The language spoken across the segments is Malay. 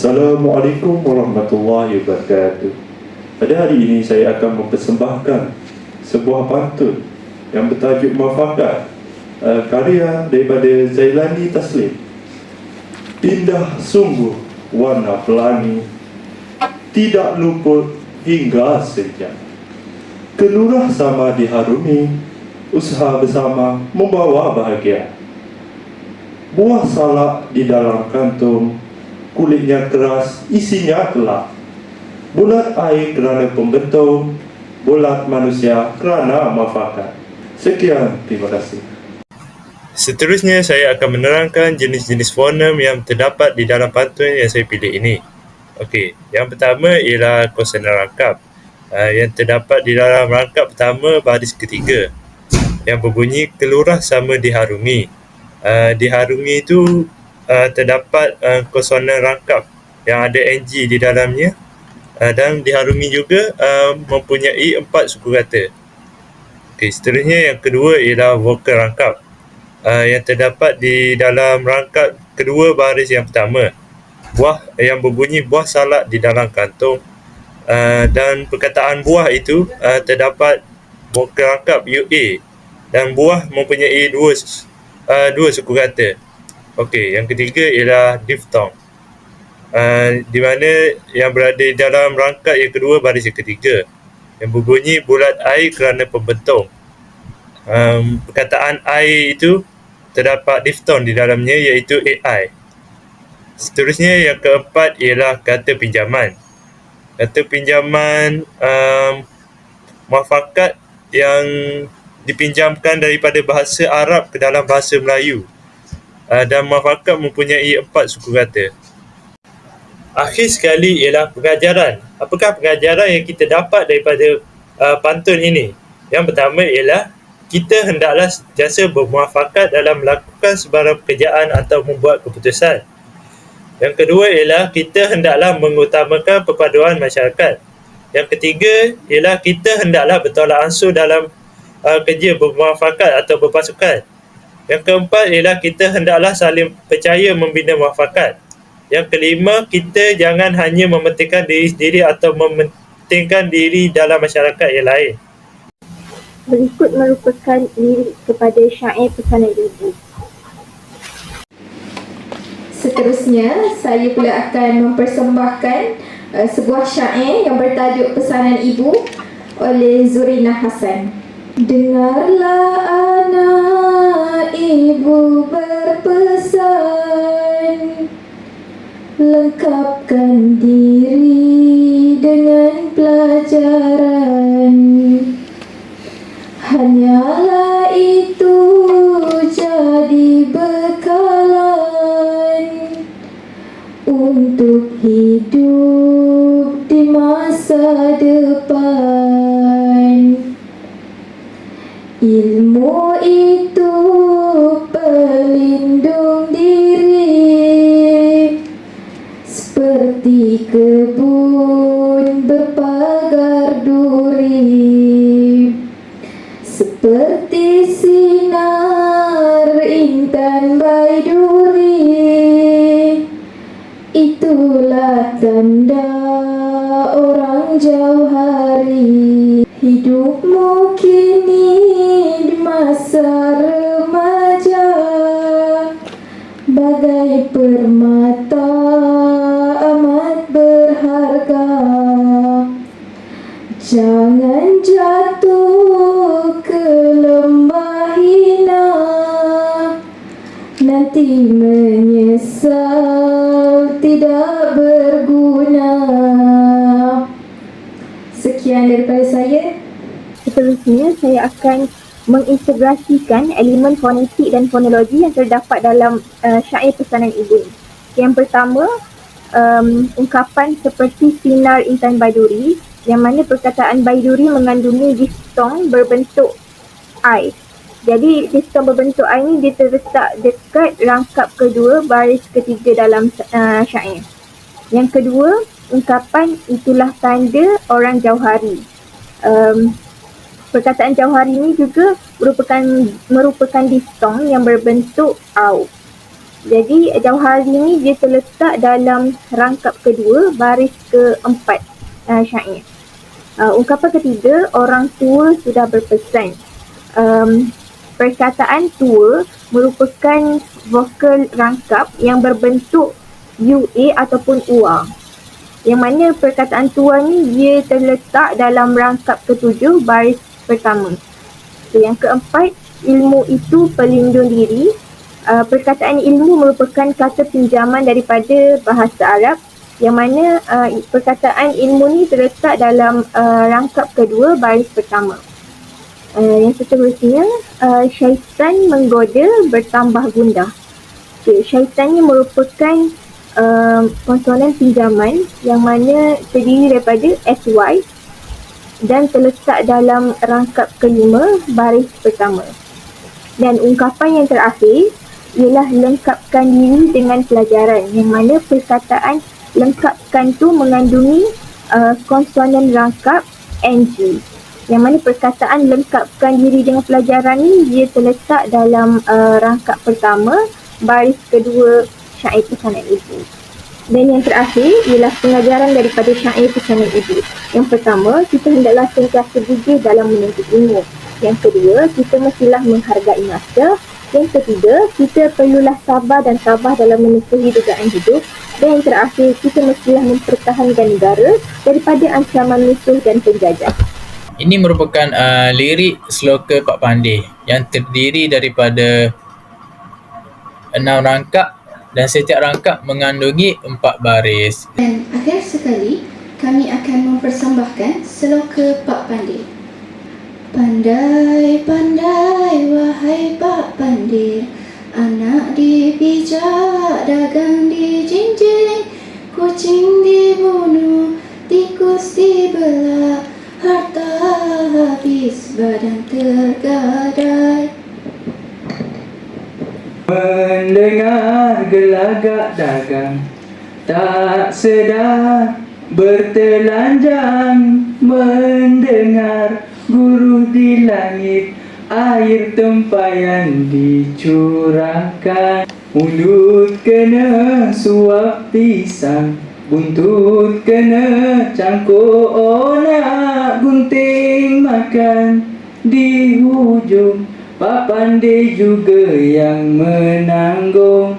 Assalamualaikum warahmatullahi wabarakatuh. Pada hari ini saya akan mempersembahkan sebuah pantun yang bertajuk Muafakat, karya daripada Zailani Taslim. Indah sungguh warna pelangi, tidak luput hingga senja. Kelurah sama diharumi, usaha bersama membawa bahagia. Buah salak di dalam kantung, kulitnya keras, isinya kelak. Bulat air kerana pembentung, bulat manusia kerana muafakat. Sekian, terima kasih. Seterusnya, saya akan menerangkan jenis-jenis fonem yang terdapat di dalam pantun yang saya pilih ini. Okey, yang pertama ialah konsonan rangkap. Yang terdapat di dalam rangkap pertama baris ketiga yang berbunyi kelurah sama diharungi. Diharungi itu terdapat konsonan rangkap yang ada ng di dalamnya, dan diharungi juga mempunyai 4 suku kata. Okey, seterusnya yang kedua ialah vokal rangkap. Yang terdapat di dalam rangkap kedua baris yang pertama, buah yang berbunyi buah salak di dalam kantung, dan perkataan buah itu terdapat vokal rangkap UA, dan buah mempunyai dua suku kata. Okey, yang ketiga ialah diftong, di mana yang berada dalam rangkap yang kedua baris yang ketiga, yang berbunyi bulat air kerana pembentung. Perkataan air itu terdapat diftong di dalamnya, iaitu AI. Seterusnya yang keempat ialah kata pinjaman. Kata pinjaman muafakat yang dipinjamkan daripada bahasa Arab ke dalam bahasa Melayu, dan muafakat mempunyai 4 suku kata. Akhir sekali ialah pengajaran. Apakah pengajaran yang kita dapat daripada pantun ini? Yang pertama ialah kita hendaklah sentiasa bermuafakat dalam melakukan sebarang pekerjaan atau membuat keputusan. Yang kedua ialah kita hendaklah mengutamakan perpaduan masyarakat. Yang ketiga ialah kita hendaklah bertolak ansur dalam kerja bermuafakat atau berpasukan. Yang keempat ialah kita hendaklah saling percaya membina muafakat. Yang kelima, kita jangan hanya mementingkan diri sendiri atau mementingkan diri dalam masyarakat yang lain. Berikut merupakan lirik kepada syair pesanan ibu. Seterusnya, saya pula akan mempersembahkan sebuah syair yang bertajuk Pesanan Ibu oleh Zurina Hasan. Dengarlah anak ibu berpesan, lengkapkan diri dengan pelajaran. Hanyalah itu jadi bekalan untuk hidup di masa depan. Ilmu itu pelindung diri, seperti kebun berpagar duri, seperti sinar intan baiduri. Itulah tanda orang jauh hari. Hidupmu kini di masa remaja, bagai permata amat berharga. Jangan jatuh ke lembah hina, nanti menyesal tidak berguna. Sekian daripada saya. Seterusnya, saya akan mengintegrasikan elemen fonetik dan fonologi yang terdapat dalam syair pesanan ibu. Yang pertama, ungkapan seperti sinar intan baiduri, yang mana perkataan baiduri mengandungi diftong berbentuk I. Jadi diftong berbentuk I ini dia terletak dekat rangkap kedua baris ketiga dalam syair. Yang kedua, ungkapan itulah tanda orang jauh hari. Perkataan jauh hari ini juga merupakan diftong yang berbentuk au. Jadi Jauhari ni dia terletak dalam rangkap kedua baris keempat syair. Ungkapan ketiga, orang tua sudah berpesan. Perkataan tua merupakan vokal rangkap yang berbentuk UA ataupun UA. Yang mana perkataan tua ni dia terletak dalam rangkap ketujuh baris pertama. Yang keempat, ilmu itu pelindung diri. Perkataan ilmu merupakan kata pinjaman daripada bahasa Arab yang mana perkataan ilmu ni terletak dalam rangkap kedua baris pertama. Yang seterusnya, syaitan menggoda bertambah gundah. Syaitan ni merupakan konsonan pinjaman yang mana terdiri daripada SY dan terletak dalam rangkap kelima baris pertama. Dan ungkapan yang terakhir ialah lengkapkan diri dengan pelajaran, yang mana perkataan lengkapkan tu mengandungi konsonan rangkap NG. Yang mana perkataan lengkapkan diri dengan pelajaran ni dia terletak dalam rangkap pertama baris kedua syair pesanan ibu. Dan yang terakhir ialah pengajaran daripada syair pesanan ibu. Yang pertama, kita hendaklah sentiasa jujur dalam menuntut ilmu. Yang kedua, kita mestilah menghargai nasihat. Yang ketiga, kita perlulah sabar dan tabah dalam menyusuhi dugaan hidup. Dan yang terakhir, kita mestilah mempertahankan negara daripada ancaman musuh dan penjajah. Ini merupakan lirik sloka Pak Pandey yang terdiri daripada 6 rangkap dan setiap rangkap mengandungi 4 baris. Dan akhir sekali, kami akan mempersembahkan sloka Pak Pandey. Pandai, pandai, wahai Pak Pandey, anak dipijak, dagang dijinjing, kucing dibunuh, tikus dibelah, harta habis, badan tergadai. Mendengar gelagak dagang, tak sedar bertelanjang. Mendengar guru di langit, air tempayan dicurahkan. Mulut kena suap pisang, buntut kena cangkuk onak, gunting makan di hujung. Pak Pandey juga yang menanggung.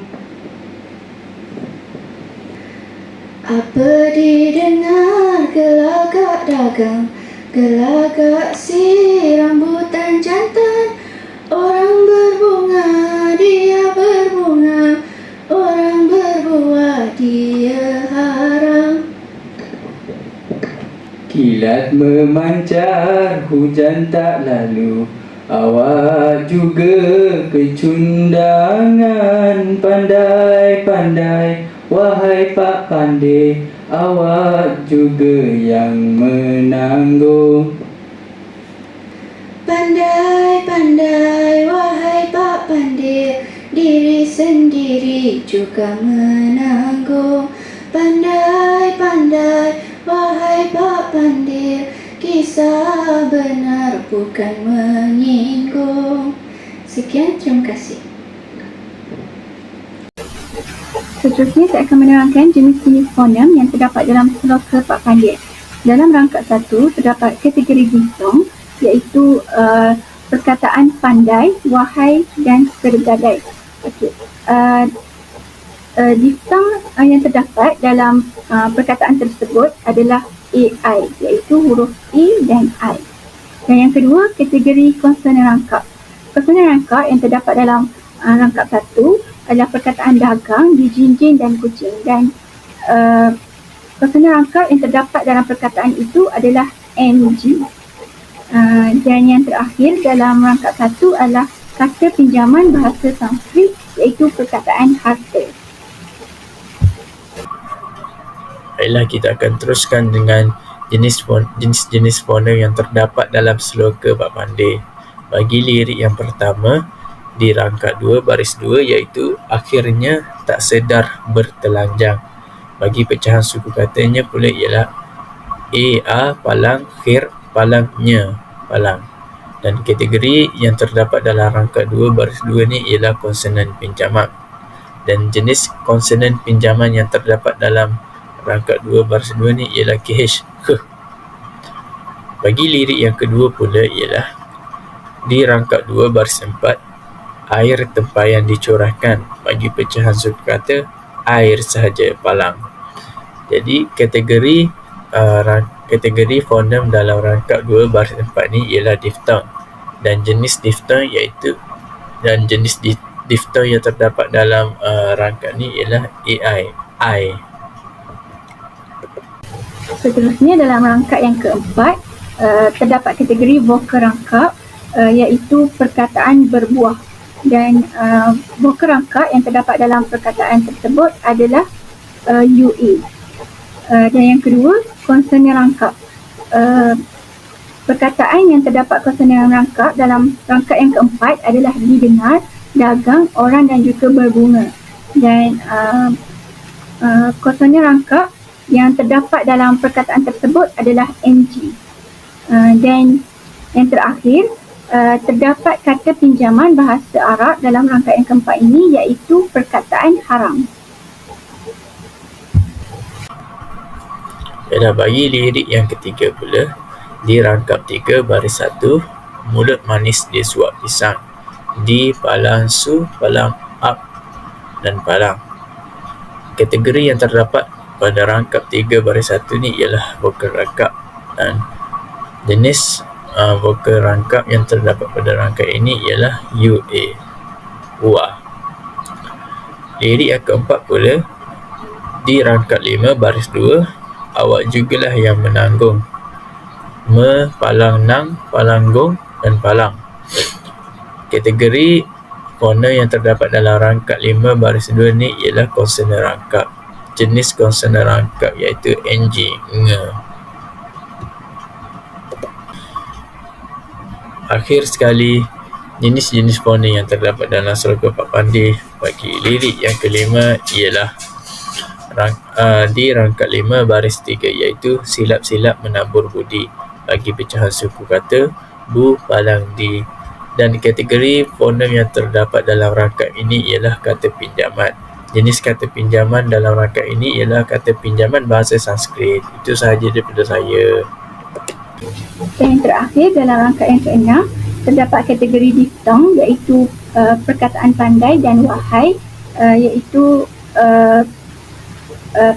Apa didengar gelagak dagang, gelagak si rambutan jantan. Orang berbunga, dia berbunga, orang berbuah, dia haram. Kilat memancar, hujan tak lalu, awak juga kecundangan. Pandai-pandai, wahai Pak Pandey, awak juga yang menanggung. Pandai-pandai, wahai Pak Pandey, diri sendiri juga menanggung. Pandai-pandai, wahai Pak Pandey, kisah benar bukan menyinggung. Sekian, terima kasih. Seterusnya saya akan menerangkan jenis-jenis fonem yang terdapat dalam sloka Pak Pandey. Dalam rangkap 1 terdapat kategori ginsong, iaitu perkataan pandai, wahai dan tergadai. Okey. Ginsong yang terdapat dalam perkataan tersebut adalah AI, iaitu huruf E dan I. Dan yang kedua, kategori konsonan rangkap. Konsonan rangkap yang terdapat dalam rangkap 1 adalah perkataan dagang, dijinjing dan kucing. Dan konsonan rangkap yang terdapat dalam perkataan itu adalah NG. Dan yang terakhir dalam rangkap 1 adalah kata pinjaman bahasa Sanskrit, iaitu perkataan harta. Baiklah, kita akan teruskan dengan jenis-jenis fonem yang terdapat dalam sloka Pak Pandey. Bagi lirik yang pertama, di rangkap 2 baris 2, iaitu akhirnya tak sedar bertelanjang. Bagi pecahan suku katanya pula ialah A palang, khir palang, nya palang. Dan kategori yang terdapat dalam rangkap 2 baris 2 ni ialah konsonan pinjaman. Dan jenis konsonan pinjaman yang terdapat dalam rangkap 2 baris 2 ni ialah KH. Bagi lirik yang kedua pula ialah di rangkap 2 baris 4, air tempayan dicurahkan. Bagi pecahan suku kata, air sahaja palang. Jadi kategori fonem dalam rangkap 2 baris 4 ni ialah diftong, dan jenis diftong yang terdapat dalam rangkap ni ialah I. Seterusnya dalam rangkap yang keempat, terdapat kategori vokal rangkap, iaitu perkataan berbuah, dan vokal rangkap yang terdapat dalam perkataan tersebut adalah UA. Dan yang kedua, konsonan rangkap. Perkataan yang terdapat konsonan rangkap dalam rangkap yang keempat adalah didengar, dagang, orang dan juga berbunga. Dan konsonan rangkap yang terdapat dalam perkataan tersebut adalah NG. Dan yang terakhir, terdapat kata pinjaman bahasa Arab dalam rangkap yang keempat ini, iaitu perkataan haram. Bagi lirik yang ketiga pula, di rangkap 3 baris 1, mulut manis dia suap pisang, di palang su, palang up dan palang. Kategori yang terdapat pada rangkap 3 baris 1 ni ialah vokal rangkap, dan jenis vokal rangkap yang terdapat pada rangkap ini ialah UA. Lirik yang keempat pula, di rangkap 5 baris 2, awak jugalah yang menanggung, me, palang, nang, palanggong dan palang. Kategori fonem yang terdapat dalam rangkap 5 baris 2 ni ialah konsonan rangkap. Jenis konsonan rangkap iaitu NG, nge. Akhir sekali, jenis-jenis fonem yang terdapat dalam sloga Pak Pandey bagi lirik yang kelima ialah di rangkap 5 baris 3, iaitu silap-silap menabur budi. Bagi pecahan suku kata, bu, palang, di. Dan kategori fonem yang terdapat dalam rangkap ini ialah kata pinjaman. Jenis kata pinjaman dalam rangkap ini ialah kata pinjaman bahasa Sanskrit. Itu sahaja daripada saya. Dan yang terakhir, dalam rangkap yang keenam, terdapat kategori diftong, iaitu perkataan pandai dan wahai, iaitu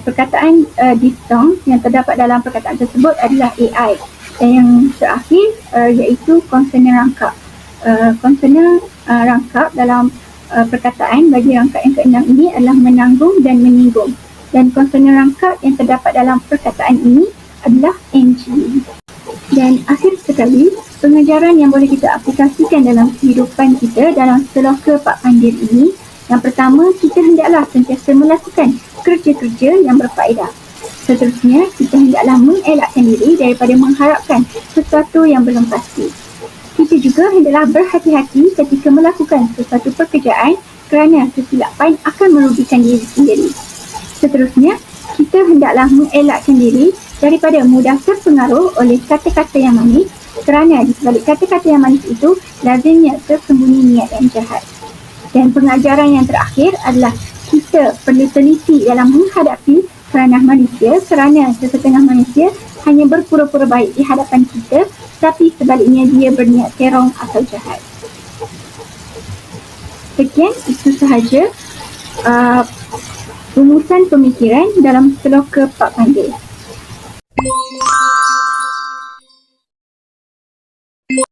perkataan diftong yang terdapat dalam perkataan tersebut adalah AI. Dan yang terakhir iaitu konsonan rangkap. Konsonan rangkap dalam perkataan bagi rangkap yang keenam ini adalah menanggung dan menyinggung. Dan konsonan rangkap yang terdapat dalam perkataan ini adalah NG. Dan akhir sekali, pengajaran yang boleh kita aplikasikan dalam kehidupan kita dalam sloka Pak Pandir ini, yang pertama, kita hendaklah sentiasa melakukan kerja-kerja yang berfaedah. Seterusnya, kita hendaklah mengelakkan diri daripada mengharapkan sesuatu yang belum pasti. Kita juga hendaklah berhati-hati ketika melakukan sesuatu pekerjaan kerana kesilapan akan merugikan diri sendiri. Seterusnya, kita hendaklah mengelakkan diri daripada mudah terpengaruh oleh kata-kata yang manis, kerana di sebalik kata-kata yang manis itu lazimnya tersembunyi niat yang jahat. Dan pengajaran yang terakhir adalah kita perlu teliti dalam menghadapi kerana manusia, kerana sesetengah manusia hanya berpura-pura baik di hadapan kita, tapi sebaliknya dia berniat terong atau jahat. Sekian, itu sahaja rumusan pemikiran dalam sloka Pak Pandey.